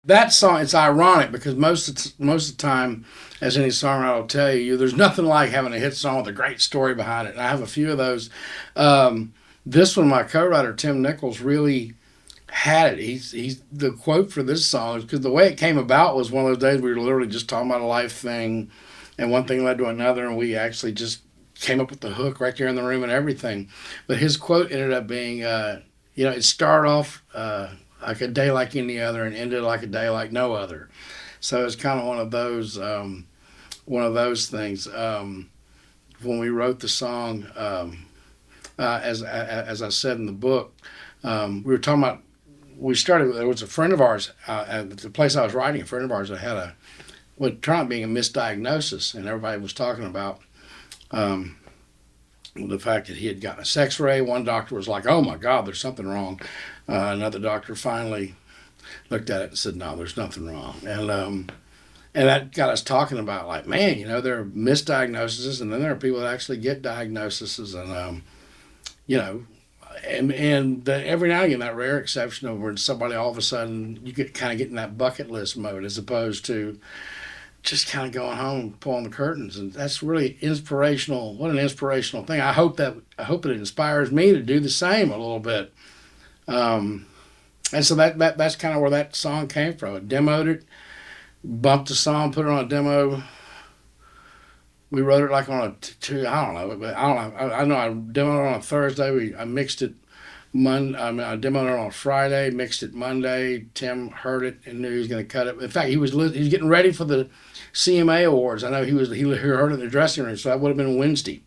that song, it's ironic because most of the time, as any songwriter will tell you, there's nothing like having a hit song with a great story behind it. And I have a few of those. This one, my co-writer Tim Nichols really had it. He's the quote for this song is because the way it came about was one of those days we were literally just talking about a life thing, and one thing led to another, and we actually just came up with the hook right there in the room and everything. But his quote ended up being, it started off like a day like any other and ended like a day like no other. So it's kind of one of those things. When we wrote the song, as I said in the book, we were talking about. We started. There was a friend of ours at the place I was writing. A friend of ours that had what turned out being a misdiagnosis, and everybody was talking about the fact that he had gotten a sex ray. One doctor was like, "Oh my God, there's something wrong." Another doctor finally looked at it and said, "No, there's nothing wrong." And that got us talking about like, man, there are misdiagnoses, and then there are people that actually get diagnoses, and every now and again, that rare exception of where somebody all of a sudden you get in that bucket list mode as opposed to just kind of going home and pulling the curtains, and that's really inspirational. What an inspirational thing! I hope it inspires me to do the same a little bit. And so that's kind of where that song came from. I demoed it, bumped the song, put it on a demo. We wrote it like on I don't know, but I know I demoed it on a Thursday. I mixed it Monday. I demoed it on a Friday, mixed it Monday. Tim heard it and knew he was going to cut it. In fact, he was getting ready for the CMA Awards. I know he heard it in the dressing room, so that would have been Wednesday.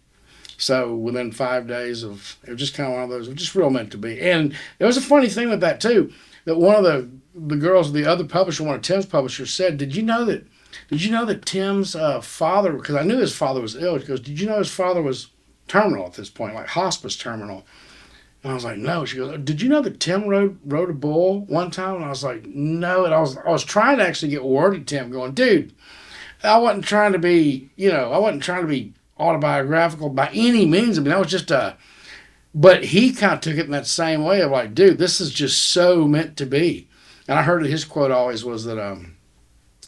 So within 5 days it was just kind of one of those, it was just real meant to be. And there was a funny thing with that too, that one of the girls, the other publisher, one of Tim's publishers said, Did you know that Tim's father, because I knew his father was ill, she goes, did you know his father was terminal at this point, like hospice terminal? And I was like, no. She goes, did you know that Tim wrote a bull one time? And I was like, no. And I was trying to actually get word to Tim going, dude, I wasn't trying to be autobiographical by any means. I mean, that was just but he kind of took it in that same way of like, dude, this is just so meant to be. And I heard that his quote always was that,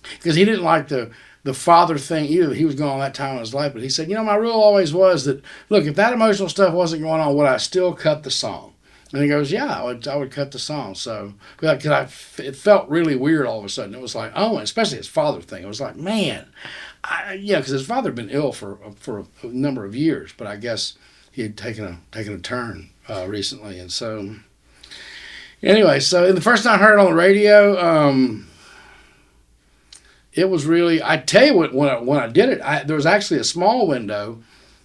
because he didn't like the father thing either. He was going on that time in his life, but he said, my rule always was that, look, if that emotional stuff wasn't going on, would I still cut the song? And he goes, yeah, I would cut the song. So, because it felt really weird all of a sudden. It was like, oh, and especially his father thing. It was like, man, because his father had been ill for a number of years, but I guess he had taken a turn recently. And so, anyway, so the first time I heard it on the radio, it was really, I tell you what, when I did it, there was actually a small window.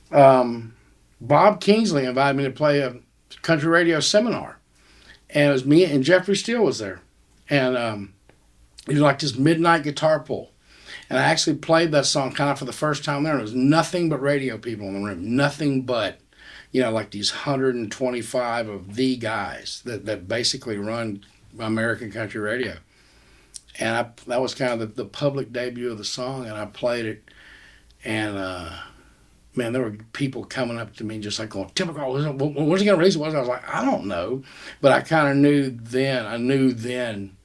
Bob Kingsley invited me to play a country radio seminar, and it was me and Jeffrey Steele was there, and it was like this midnight guitar pull, and I actually played that song kind of for the first time there, and it was nothing but radio people in the room, nothing but, like these 125 of the guys that basically run American country radio. And that was kind of the public debut of the song, and I played it, and man, there were people coming up to me just like going, Tim McGraw, when's he going to release it? I was like, I don't know, but I kind of knew then,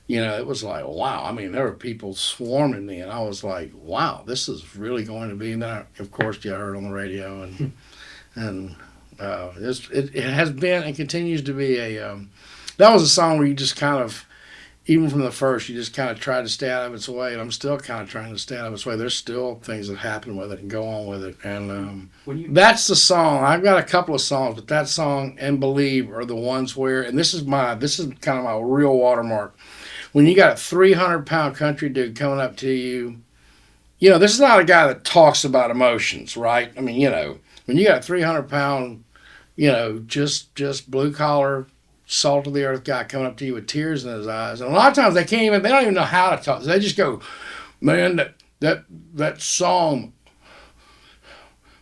it was like, wow. I mean, there were people swarming me, and I was like, wow, this is really going to be. And then, of course, you heard on the radio, and it has been and continues to be that was a song where you just kind of, even from the first, you just kind of tried to stay out of its way, and I'm still kind of trying to stay out of its way. There's still things that happen with it and go on with it, and that's the song. I've got a couple of songs, but that song and Believe are the ones where, and this is kind of my real watermark. When you got a 300-pound country dude coming up to you, this is not a guy that talks about emotions, right? I mean, when you got a 300-pound, just blue collar, salt of the earth guy coming up to you with tears in his eyes, and a lot of times they don't even know how to talk. They just go, man, that song,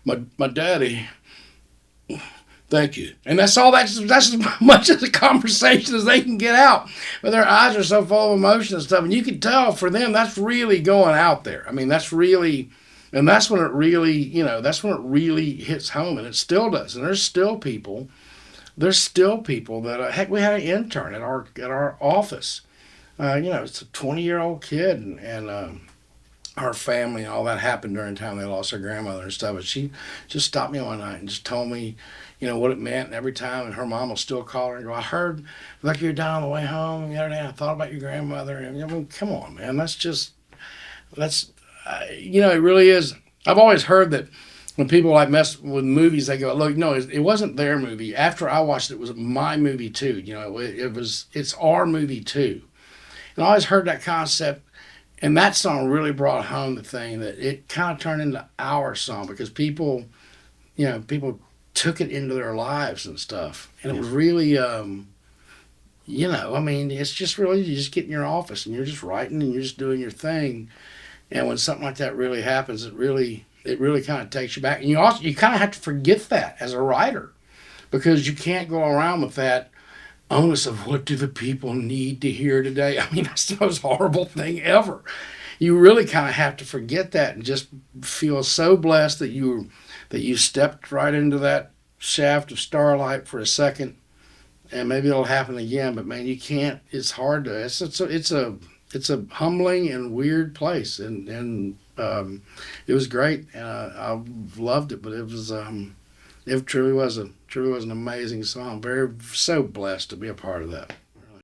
my daddy, thank you, and that's all. That's as much of the conversation as they can get out. But their eyes are so full of emotion and stuff, and you can tell for them that's really going out there. I mean, that's really, and that's when it really, hits home, and it still does. And there's still people that heck, we had an intern at our office It's a 20-year-old kid, and her family and all that happened during the time they lost their grandmother and stuff. But she just stopped me one night and just told me, what it meant. And every time, and her mom will still call her and go, I heard like you were down on the way home the other day. I thought about your grandmother. And come on, man. It really is. I've always heard that when people like mess with movies, they go, look, no, it wasn't their movie. After I watched it, it was my movie too. It's our movie too. And I always heard that concept. And that song really brought home the thing that it kind of turned into our song because people took it into their lives and stuff. And it was really, it's just really, you just get in your office and you're just writing and you're just doing your thing. And when something like that really happens, it really kind of takes you back. And you kind of have to forget that as a writer because you can't go around with that onus of what do the people need to hear today. I mean, that's the most horrible thing ever. You really kind of have to forget that and just feel so blessed that you stepped right into that shaft of starlight for a second, and maybe it'll happen again. But man, you can't. It's hard to. It's a humbling and weird place, and it was great. I loved it, but it was. It truly was an amazing song. So blessed to be a part of that.